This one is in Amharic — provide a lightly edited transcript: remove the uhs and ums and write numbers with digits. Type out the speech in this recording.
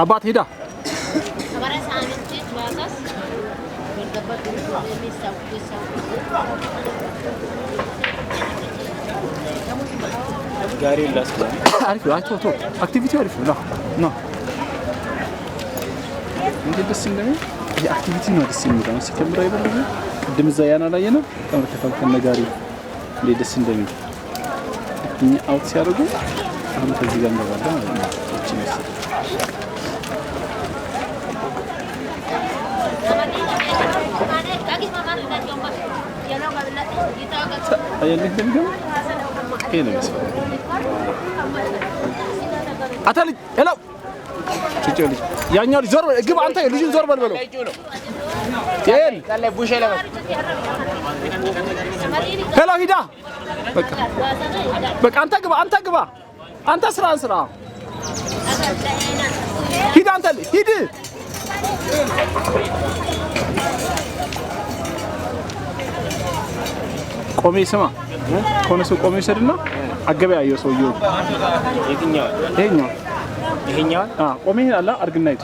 አባት ሄዳ ጋሪ ላስከ አሪፍ አይቶ አክቲቪቲ አሪፍ ነው እንዴ ደስ እንደምን የአክቲቪቲ ነው ደስ የሚለው ሲከምራ ይበልኝ ቅድም እዛ ያና ላይ ነው ተመልከታው ከነጋሪ እንዴ ደስ እንደምን እኛ አውት ሲያደርጉ አሁን ከዚህ ጋር እንደባለ ማለት ነው እቺ ነው አየልህ እንደምገው ይሄ ነው መስፈር አታልኝ ሄሎ ጭጭልኝ ያኛው ዞር ግብ አንተ ልጅን ዞር በልበለው ይሄን ካለ ቡሽ ለበ ሄሎ ሂዳ በቃ አንተ ግባ አንተ ስራ ሂድ አንተ ሂድ ቆሜ ስማ ኮነሱ ቆሜ ሰድና አገበያየው ሰውየው ይሄኛው ቆሜ አላ አርግናይት